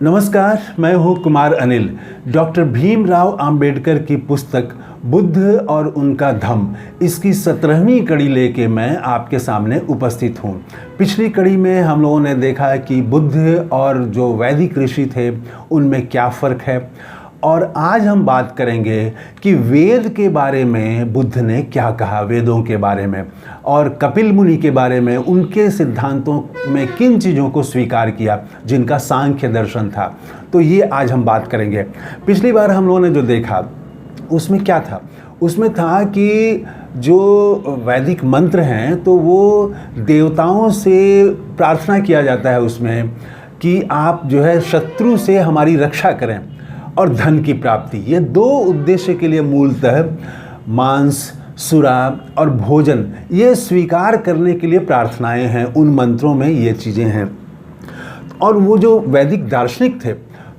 नमस्कार, मैं हूं कुमार अनिल। डॉक्टर भीमराव अंबेडकर की पुस्तक बुद्ध और उनका धम्म, इसकी 17वीं कड़ी लेके मैं आपके सामने उपस्थित हूं। पिछली कड़ी में हम लोगों ने देखा कि बुद्ध और जो वैदिक ऋषि थे उनमें क्या फ़र्क है, और आज हम बात करेंगे कि वेद के बारे में बुद्ध ने क्या कहा, वेदों के बारे में, और कपिल मुनि के बारे में, उनके सिद्धांतों में किन चीज़ों को स्वीकार किया जिनका सांख्य दर्शन था। तो ये आज हम बात करेंगे। पिछली बार हम लोगों ने जो देखा उसमें क्या था, उसमें था कि जो वैदिक मंत्र हैं तो वो देवताओं से प्रार्थना किया जाता है उसमें कि आप जो है शत्रु से हमारी रक्षा करें, और धन की प्राप्ति, ये दो उद्देश्य के लिए मूलतः मांस, सुरा और भोजन ये स्वीकार करने के लिए प्रार्थनाएं हैं। उन मंत्रों में ये चीज़ें हैं। और वो जो वैदिक दार्शनिक थे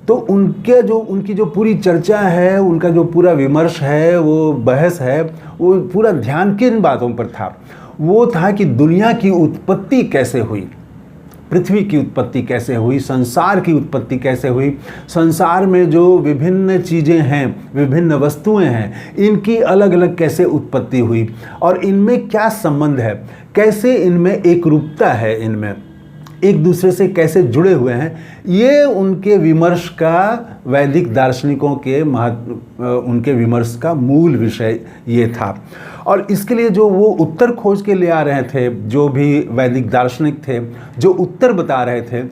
तो उनकी जो पूरी चर्चा है, उनका जो पूरा विमर्श है, वो बहस है, वो पूरा ध्यान किन बातों पर था? वो था कि दुनिया की उत्पत्ति कैसे हुई, पृथ्वी की उत्पत्ति कैसे हुई, संसार की उत्पत्ति कैसे हुई, संसार में जो विभिन्न चीज़ें हैं, विभिन्न वस्तुएं हैं, इनकी अलग अलग कैसे उत्पत्ति हुई और इनमें क्या संबंध है, कैसे इनमें एक रूपता है, इनमें एक दूसरे से कैसे जुड़े हुए हैं। ये उनके विमर्श का, वैदिक दार्शनिकों के उनके विमर्श का मूल विषय ये था। और इसके लिए जो वो उत्तर खोज के ले आ रहे थे, जो भी वैदिक दार्शनिक थे, जो उत्तर बता रहे थे,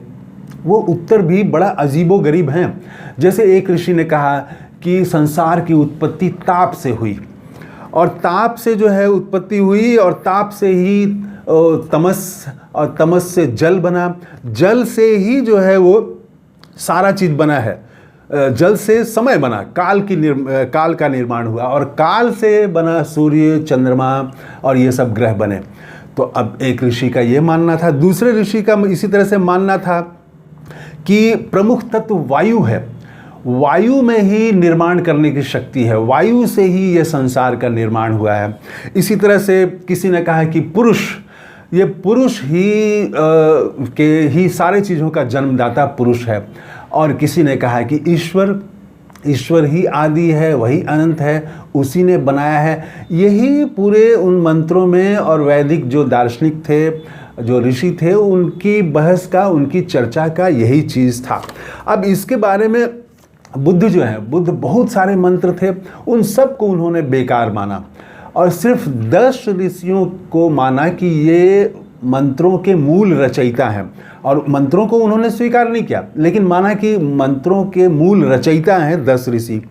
वो उत्तर भी बड़ा अजीबोगरीब हैं। जैसे एक ऋषि ने कहा कि संसार की उत्पत्ति ताप से हुई, और ताप से जो है उत्पत्ति हुई, और ताप से ही तमस, और तमस से जल बना, जल से ही जो है वो सारा चीज़ बना है, जल से समय बना, काल का निर्माण हुआ, और काल से बना सूर्य, चंद्रमा और ये सब ग्रह बने। तो अब एक ऋषि का ये मानना था, दूसरे ऋषि का इसी तरह से मानना था कि प्रमुख तत्व वायु है, वायु में ही निर्माण करने की शक्ति है, वायु से ही ये संसार का निर्माण हुआ है। इसी तरह से किसी ने कहा कि ये पुरुष ही सारे चीज़ों का जन्मदाता पुरुष है, और किसी ने कहा कि ईश्वर ही आदि है, वही अनंत है, उसी ने बनाया है। यही पूरे उन मंत्रों में और वैदिक जो दार्शनिक थे, जो ऋषि थे, उनकी बहस का, उनकी चर्चा का यही चीज़ था। अब इसके बारे में बुद्ध बहुत सारे मंत्र थे, उन सब को उन्होंने बेकार माना, और सिर्फ 10 ऋषियों को माना कि ये मंत्रों के मूल रचयिता हैं, और मंत्रों को उन्होंने स्वीकार नहीं किया, लेकिन माना कि मंत्रों के मूल रचयिता हैं 10 ऋषि।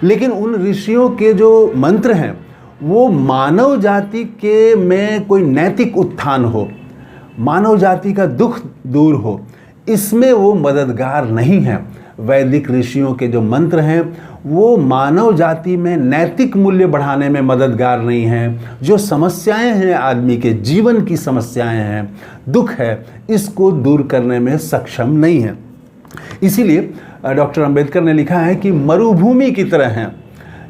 लेकिन उन ऋषियों के जो मंत्र हैं वो मानव जाति के में कोई नैतिक उत्थान हो, मानव जाति का दुख दूर हो, इसमें वो मददगार नहीं हैं। वैदिक ऋषियों के जो मंत्र हैं वो मानव जाति में नैतिक मूल्य बढ़ाने में मददगार नहीं हैं। जो समस्याएं हैं, आदमी के जीवन की समस्याएं हैं, दुख है, इसको दूर करने में सक्षम नहीं है। इसीलिए डॉक्टर अंबेडकर ने लिखा है कि मरुभूमि की तरह हैं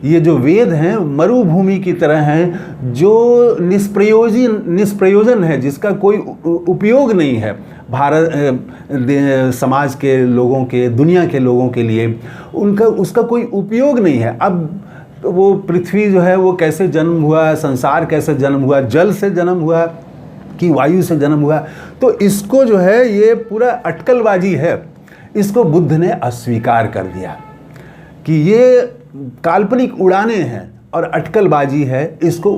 ये जो वेद हैं, मरुभूमि की तरह हैं जो निष्प्रयोजन है, जिसका कोई उपयोग नहीं है भारत समाज के लोगों के, दुनिया के लोगों के लिए, उसका कोई उपयोग नहीं है। अब वो पृथ्वी जो है वो कैसे जन्म हुआ, संसार कैसे जन्म हुआ, जल से जन्म हुआ कि वायु से जन्म हुआ, तो इसको जो है ये पूरा अटकलबाजी है। इसको बुद्ध ने अस्वीकार कर दिया कि ये काल्पनिक उड़ाने हैं और अटकलबाजी है, इसको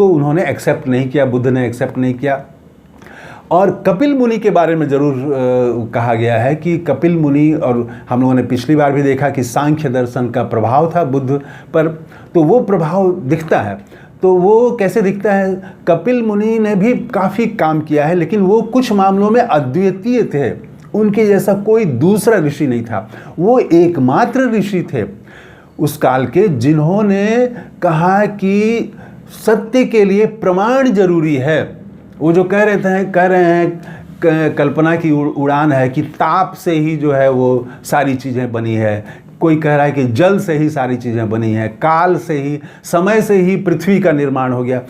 उन्होंने एक्सेप्ट नहीं किया, बुद्ध ने एक्सेप्ट नहीं किया। और कपिल मुनि के बारे में ज़रूर कहा गया है कि कपिल मुनि, और हम लोगों ने पिछली बार भी देखा कि सांख्य दर्शन का प्रभाव था बुद्ध पर, तो वो प्रभाव दिखता है। तो वो कैसे दिखता है? कपिल मुनि ने भी काफ़ी काम किया है, लेकिन वो कुछ मामलों में अद्वितीय थे, उनके जैसा कोई दूसरा ऋषि नहीं था। वो एकमात्र ऋषि थे उस काल के जिन्होंने कहा कि सत्य के लिए प्रमाण जरूरी है। वो जो कह रहे हैं कल्पना की उड़ान है कि ताप से ही जो है वो सारी चीज़ें बनी है, कोई कह रहा है कि जल से ही सारी चीज़ें बनी हैं, काल से ही, समय से ही पृथ्वी का निर्माण हो गया।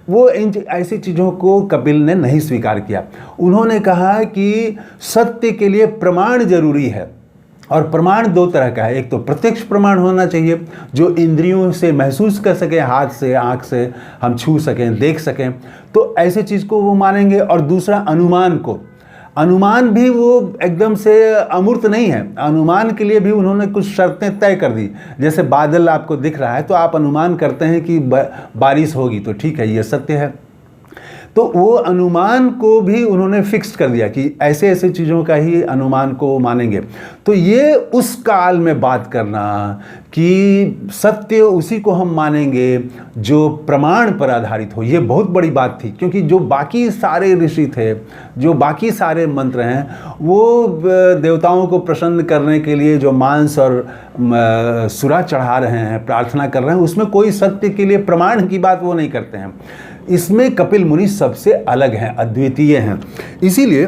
वो इन ऐसी चीज़ों को कपिल ने नहीं स्वीकार किया। उन्होंने कहा कि सत्य के लिए प्रमाण जरूरी है, और प्रमाण दो तरह का है। एक तो प्रत्यक्ष प्रमाण होना चाहिए जो इंद्रियों से महसूस कर सकें, हाथ से, आँख से हम छू सकें, देख सकें, तो ऐसे चीज़ को वो मानेंगे। और दूसरा अनुमान को, अनुमान भी वो एकदम से अमूर्त नहीं है, अनुमान के लिए भी उन्होंने कुछ शर्तें तय कर दी। जैसे बादल आपको दिख रहा है तो आप अनुमान करते हैं कि बारिश होगी, तो ठीक है, ये सत्य है। तो वो अनुमान को भी उन्होंने फिक्स कर दिया कि ऐसे ऐसे चीज़ों का ही अनुमान को मानेंगे। तो ये उस काल में बात करना कि सत्य उसी को हम मानेंगे जो प्रमाण पर आधारित हो, ये बहुत बड़ी बात थी। क्योंकि जो बाकी सारे ऋषि थे, जो बाकी सारे मंत्र हैं, वो देवताओं को प्रसन्न करने के लिए जो मांस और सुरा चढ़ा रहे हैं, प्रार्थना कर रहे हैं, उसमें कोई सत्य के लिए प्रमाण की बात वो नहीं करते हैं। इसमें कपिल मुनि सबसे अलग हैं, अद्वितीय हैं। इसीलिए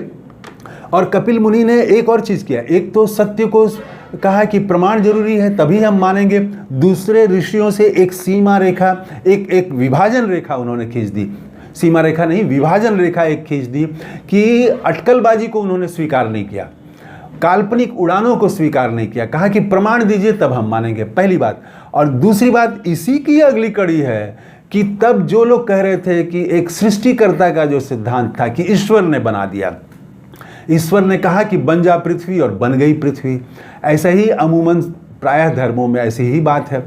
और कपिल मुनि ने एक और चीज़ किया, एक तो सत्य को कहा कि प्रमाण जरूरी है तभी हम मानेंगे। दूसरे ऋषियों से एक सीमा रेखा, एक विभाजन रेखा उन्होंने खींच दी, सीमा रेखा नहीं, विभाजन रेखा एक खींच दी कि अटकलबाजी को उन्होंने स्वीकार नहीं किया, काल्पनिक उड़ानों को स्वीकार नहीं किया। कहा कि प्रमाण दीजिए तब हम मानेंगे, पहली बात। और दूसरी बात, इसी की अगली कड़ी है कि तब जो लोग कह रहे थे कि एक सृष्टिकर्ता का जो सिद्धांत था कि ईश्वर ने बना दिया, ईश्वर ने कहा कि बन जा पृथ्वी और बन गई पृथ्वी, ऐसा ही अमूमन प्रायः धर्मों में ऐसी ही बात है।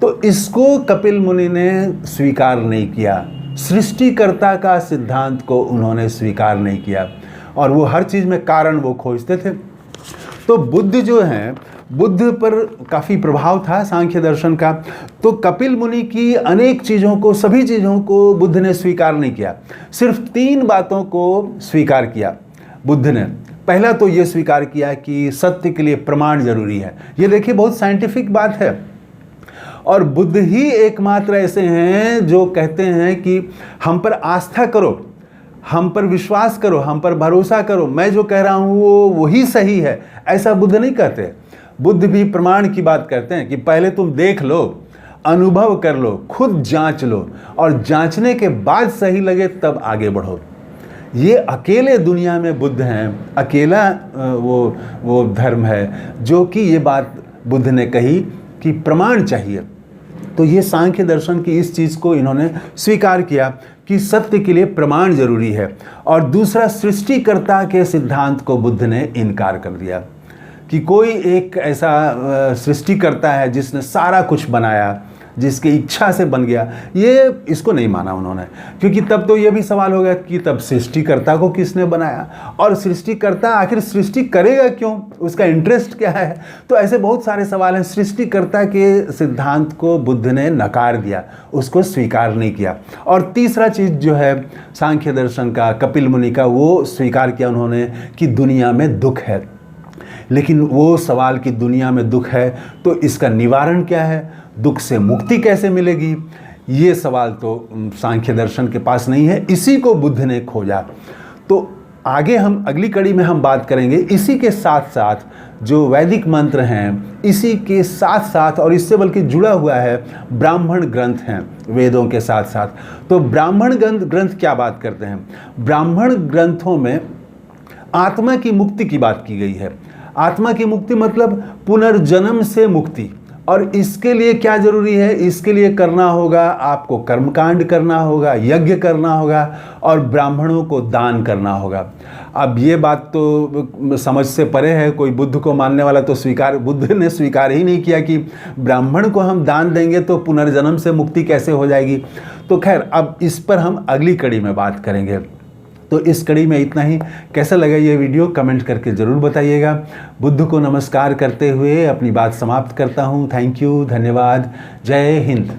तो इसको कपिल मुनि ने स्वीकार नहीं किया, सृष्टिकर्ता का सिद्धांत को उन्होंने स्वीकार नहीं किया, और वो हर चीज़ में कारण वो खोजते थे। तो बुद्ध जो हैं, बुद्ध पर काफ़ी प्रभाव था सांख्य दर्शन का। तो कपिल मुनि की अनेक चीज़ों को, सभी चीज़ों को बुद्ध ने स्वीकार नहीं किया, सिर्फ 3 बातों को स्वीकार किया बुद्ध ने। पहला तो ये स्वीकार किया कि सत्य के लिए प्रमाण जरूरी है। ये देखिए बहुत साइंटिफिक बात है, और बुद्ध ही एकमात्र ऐसे हैं जो कहते हैं कि हम पर आस्था करो, हम पर विश्वास करो, हम पर भरोसा करो, मैं जो कह रहा हूँ वो वही सही है। ऐसा बुद्ध नहीं कहते। बुद्ध भी प्रमाण की बात करते हैं कि पहले तुम देख लो, अनुभव कर लो, खुद जांच लो, और जांचने के बाद सही लगे तब आगे बढ़ो। ये अकेले दुनिया में बुद्ध हैं, अकेला वो धर्म है जो कि ये बात बुद्ध ने कही कि प्रमाण चाहिए। तो ये सांख्य दर्शन की इस चीज़ को इन्होंने स्वीकार किया कि सत्य के लिए प्रमाण जरूरी है। और दूसरा, सृष्टिकर्ता के सिद्धांत को बुद्ध ने इनकार कर दिया कि कोई एक ऐसा सृष्टिकर्ता है जिसने सारा कुछ बनाया, जिसकी इच्छा से बन गया, ये इसको नहीं माना उन्होंने। क्योंकि तब तो ये भी सवाल हो गया कि तब सृष्टिकर्ता को किसने बनाया, और सृष्टिकर्ता आखिर सृष्टि करेगा क्यों, उसका इंटरेस्ट क्या है। तो ऐसे बहुत सारे सवाल हैं। सृष्टिकर्ता के सिद्धांत को बुद्ध ने नकार दिया, उसको स्वीकार नहीं किया। और तीसरा चीज़ जो है सांख्य दर्शन का, कपिल मुनि का, वो स्वीकार किया उन्होंने कि दुनिया में दुख है। लेकिन वो सवाल कि दुनिया में दुख है तो इसका निवारण क्या है, दुख से मुक्ति कैसे मिलेगी, ये सवाल तो सांख्य दर्शन के पास नहीं है। इसी को बुद्ध ने खोजा। तो आगे हम अगली कड़ी में हम बात करेंगे इसी के साथ साथ जो वैदिक मंत्र हैं, इसी के साथ साथ और इससे बल्कि जुड़ा हुआ है ब्राह्मण ग्रंथ हैं वेदों के साथ साथ। तो ब्राह्मण ग्रंथ क्या बात करते हैं? ब्राह्मण ग्रंथों में आत्मा की मुक्ति की बात की गई है। आत्मा की मुक्ति मतलब पुनर्जन्म से मुक्ति। और इसके लिए क्या जरूरी है? इसके लिए करना होगा, आपको कर्मकांड करना होगा, यज्ञ करना होगा और ब्राह्मणों को दान करना होगा। अब ये बात तो समझ से परे है। कोई बुद्ध को मानने वाला तो बुद्ध ने स्वीकार ही नहीं किया कि ब्राह्मण को हम दान देंगे तो पुनर्जन्म से मुक्ति कैसे हो जाएगी। तो खैर, अब इस पर हम अगली कड़ी में बात करेंगे। तो इस कड़ी में इतना ही। कैसा लगा ये वीडियो कमेंट करके ज़रूर बताइएगा। बुद्ध को नमस्कार करते हुए अपनी बात समाप्त करता हूँ। थैंक यू, धन्यवाद, जय हिंद।